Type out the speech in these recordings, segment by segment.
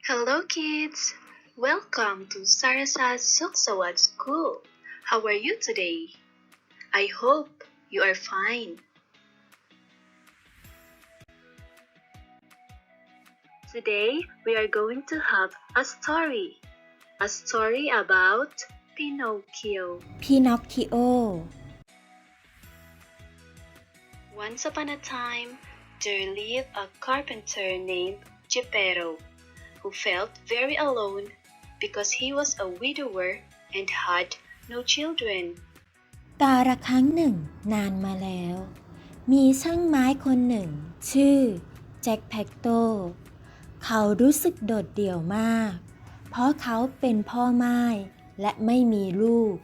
Hello kids! Welcome to Sarasa's Suksawat School. How are you today? I hope you are fine. Today we are going to have a story about Pinocchio. Pinocchio Once upon a time, there lived a carpenter named Geppetto, who felt very alone because he was a widower and had no children. กาลครั้งหนึ่งนานมาแล้วมีช่างไม้คนหนึ่งชื่อแจ็คแพ็กโตเขารู้สึกโดดเดี่ยวมากเพราะเขาเป็นพ่อม่ายและไม่มีลูก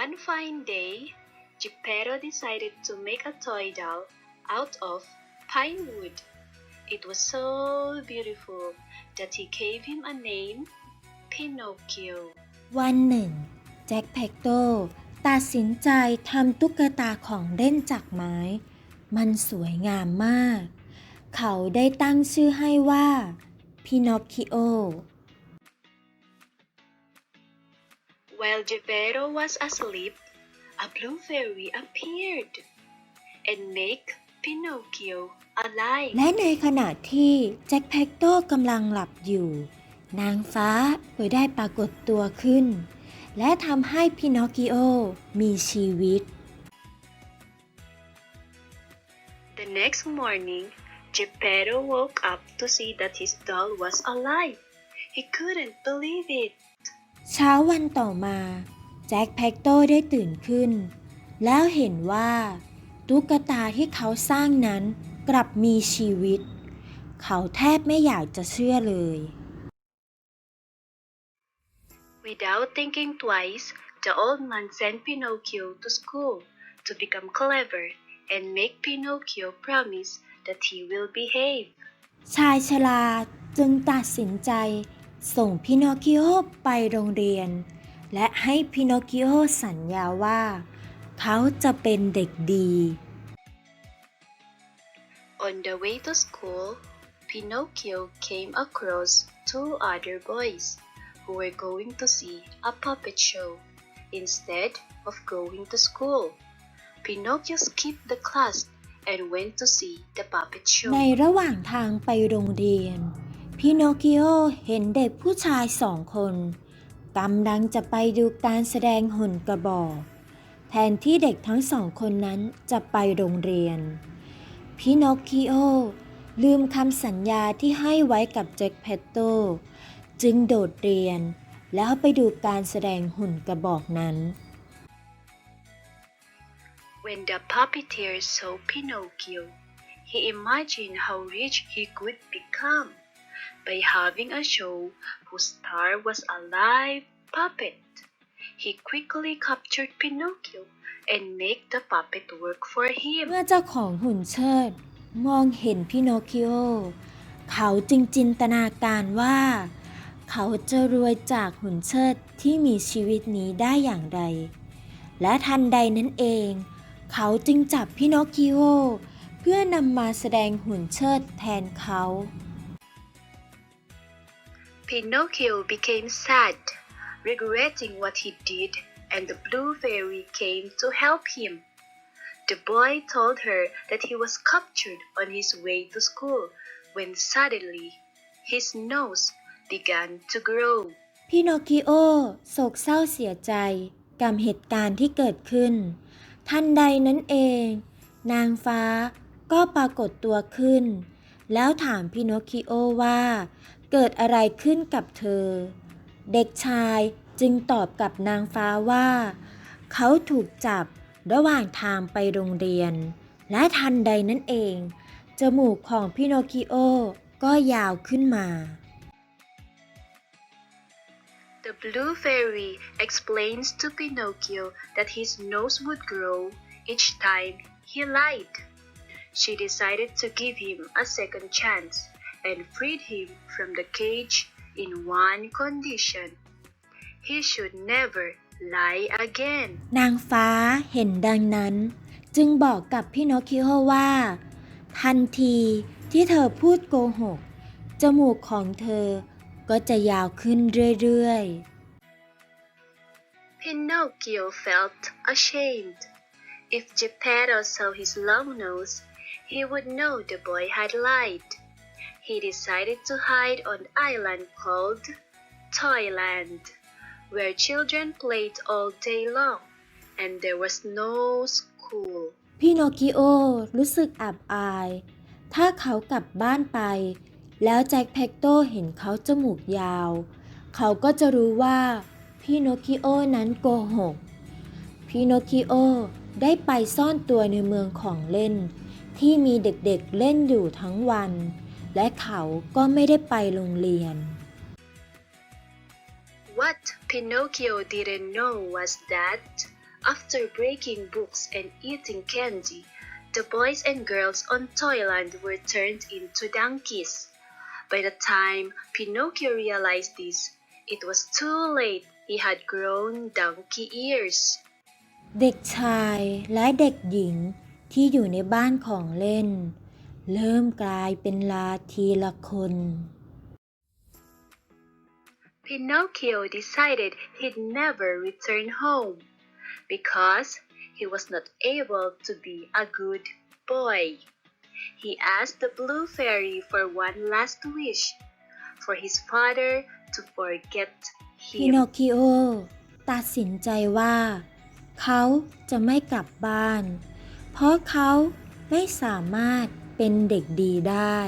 One fine day, Geppetto decided to make a toy doll out of pine wood. It was so beautiful that he gave him a name, Pinocchio. วันหนึ่งแจ็คแพ็กโตตัดสินใจทำตุ๊กตาของเล่นจากไม้มันสวยงามมากเขาได้ตั้งชื่อให้ว่าพินอคคิโอ While Geppetto was asleep, a blue fairy appeared and made Pinocchio alive. และในขณะที่แจ็คแพ็กโตกำลังหลับอยู่นางฟ้าก็ได้ปรากฏตัวขึ้นและทำให้พินอคคิโอมีชีวิต The next morning, Geppetto woke up to see that his doll was alive. He couldn't believe it. เช้าวันต่อมาแจ็คแพ็กโตได้ตื่นขึ้นแล้วเห็นว่าตุ๊กตาที่เขาสร้างนั้นกลับมีชีวิตเขาแทบไม่อยากจะเชื่อเลย Without thinking twice, the old man sent Pinocchio to school to become clever and make Pinocchio promise that he will behave. ชายชราจึงตัดสินใจส่งพินอคคิโอไปโรงเรียนและให้พินอคคิโอสัญญาว่าเขาจะเป็นเด็กดี On the way to school, Pinocchio came across two other boys who were going to see a puppet show instead of going to school. Pinocchio skipped the class and went to see the puppet show. ในระหว่างทางไปโรงเรียนพินอคคิโอเห็นเด็กผู้ชายสองคนกำลังจะไปดูการแสดงหุ่นกระบอกแทนที่เด็กทั้งสองคนนั้นจะไปโรงเรียนพินอคคิโอลืมคำสัญญาที่ให้ไว้กับแจ็คแพ็กโตจึงโดดเรียนแล้วไปดูการแสดงหุ่นกระบอกนั้น When the puppeteer saw Pinocchio, he imagined how rich he could become by having a show whose star was a live puppet. He quickly captured Pinocchio and made the puppet work for him. เมื่อเจ้าของหุ่นเชิดมองเห็นพินอคคิโอเขาจึงจินตนาการว่าเขาจะรวยจากหุ่นเชิดที่มีชีวิตนี้ได้อย่างไรและทันใดนั้นเองเขาจึงจับพินอคคิโอเพื่อนำมาแสดงหุ่นเชิดแทนเขา Pinocchio became sad, regretting what he did, and the blue fairy came to help him. The boy told her that he was captured on his way to school when suddenly his nose began to grow. พินอคคิโอโศกเศร้าเสียใจกับเหตุการณ์ที่เกิดขึ้นทันใดนั้นเองนางฟ้าก็ปรากฏตัวขึ้นแล้วถามพินอคคิโอว่าเกิดอะไรขึ้นกับเธอเด็กชายจึงตอบกับนางฟ้าว่าเขาถูกจับระหว่างทางไปโรงเรียนและทันใดนั้นเองจมูกของพินอคคิโอก็ยาวขึ้นมา The blue fairy explains to Pinocchio that his nose would grow each time he lied. She decided to give him a second chance and freed him from the cage in one condition. He should never lie again. นางฟ้าเห็นดังนั้นจึงบอกกับพินอคคิโอว่าทันที ที่เธอพูดโกหกจมูกของเธอก็จะยาวขึ้นเรื่อยๆ Pinocchio felt ashamed. If Geppetto saw his long nose, he would know the boy had lied. He decided to hide on an island called Toyland, where children played all day long, and there was no school. พี่โนคิโอรู้สึกอับอายถ้าเขากลับบ้านไปแล้วแจ็คแพ็กโตเห็นเขาจมูกยาวเขาก็จะรู้ว่าพี่โนคิโอนั้นโกหกพี่โนคิโอได้ไปซ่อนตัวในเมืองของเล่นที่มีเด็กๆเล่นอยู่ทั้งวันและเขาก็ไม่ได้ไปโรงเรียน What Pinocchio didn't know was that after breaking books and eating candy, the boys and girls on Toyland were turned into donkeys. By the time Pinocchio realized this, it was too late. He had grown donkey ears. เด็กชายและเด็กหญิงที่อยู่ในบ้านของเล่นเริ่มกลายเป็นลาทีละคน Pinocchio decided he'd never return home because he was not able to be a good boy. He asked the Blue Fairy for one last wish, for his father to forget พิโน him. คิโอตัดสินใจว่าเขาจะไม่กลับบ้านเพราะเขาไม่สามารถเป็นเด็กดีได้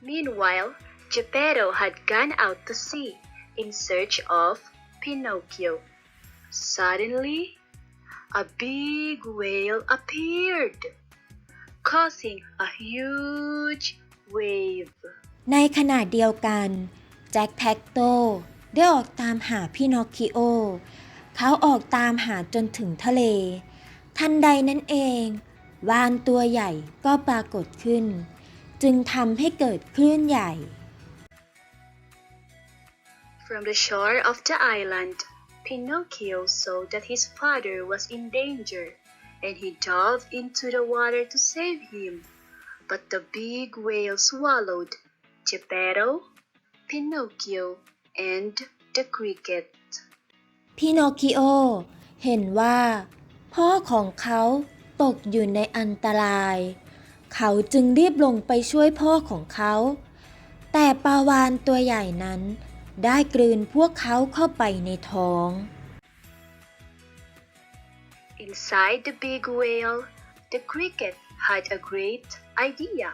Meanwhile, Geppetto had gone out to sea in search of Pinocchio. Suddenly, a big whale appeared, causing a huge wave. ในขณะเดียวกันแจ็คแพ็กโตได้ออกตามหาพี่นอคคิโอเขาออกตามหาจนถึงทะเลทันใดนั้นเองวาฬตัวใหญ่ก็ปรากฏขึ้นจึงทำให้เกิดคลื่นใหญ่ From the shore of the island, Pinocchio saw that his father was in danger, and he dove into the water to save him. But the big whale swallowed Geppetto, Pinocchio, and the cricket. พี่นอคคิโอเห็นว่าพ่อของเขาตกอยู่ในอันตรายเขาจึงรีบลงไปช่วยพ่อของเขาแต่ปลาวาฬตัวใหญ่นั้นได้กลืนพวกเขาเข้าไปในท้อง Inside the big whale, the cricket had a great idea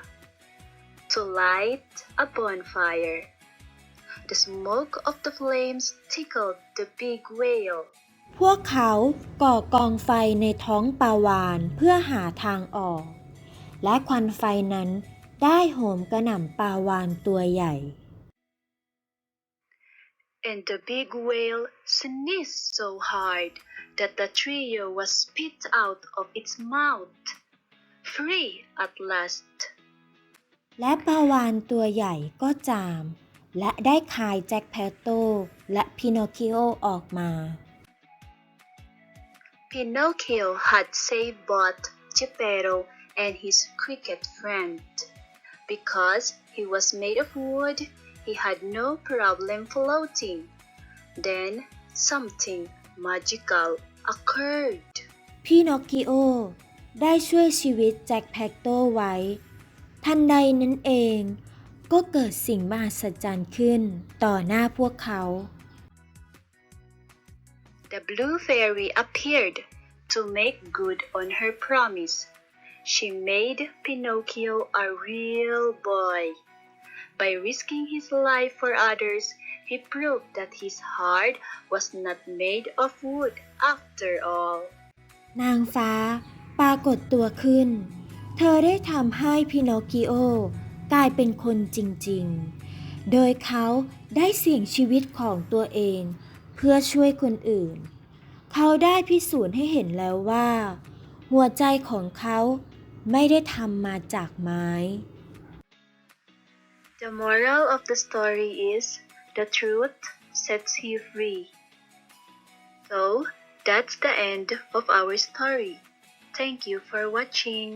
to light a bonfire. The smoke of the flames tickled the big whale. พวกเขาก่อกองไฟในท้องปลาวาฬเพื่อหาทางออกและควันไฟนั้นได้โหมกระหน่ำปลาวาฬตัวใหญ่ And the big whale sneezed so hard that the trio was spit out of its mouth, free at last. และปลาวาฬตัวใหญ่ก็จามและได้คายแจ็คแพตโตและพินอคคิโอออกมา Pinocchio had saved both Geppetto and his cricket friend. Because he was made of wood, he had no problem floating. Then something magical occurred. พี่นอคคิโอได้ช่วยชีวิตแจ็คแพ็กโตไว้ทันใดนั้นเองก็เกิดสิ่งมหัศจรรย์ขึ้นต่อหน้าพวกเขา The Blue Fairy appeared to make good on her promise. She made Pinocchio a real boy. By risking his life for others, he proved that his heart was not made of wood after all. นางฟ้าปรากฏตัวขึ้นเธอได้ทำให้พินอคคิโอกลายเป็นคนจริงๆโดยเขาได้เสี่ยงชีวิตของตัวเองเพื่อช่วยคนอื่นเขาได้พิสูจน์ให้เห็นแล้วว่าหัวใจของเขาไม่ได้ทำมาจากไม้ The moral of the story is the truth sets you free. So, that's the end of our story. Thank you for watching.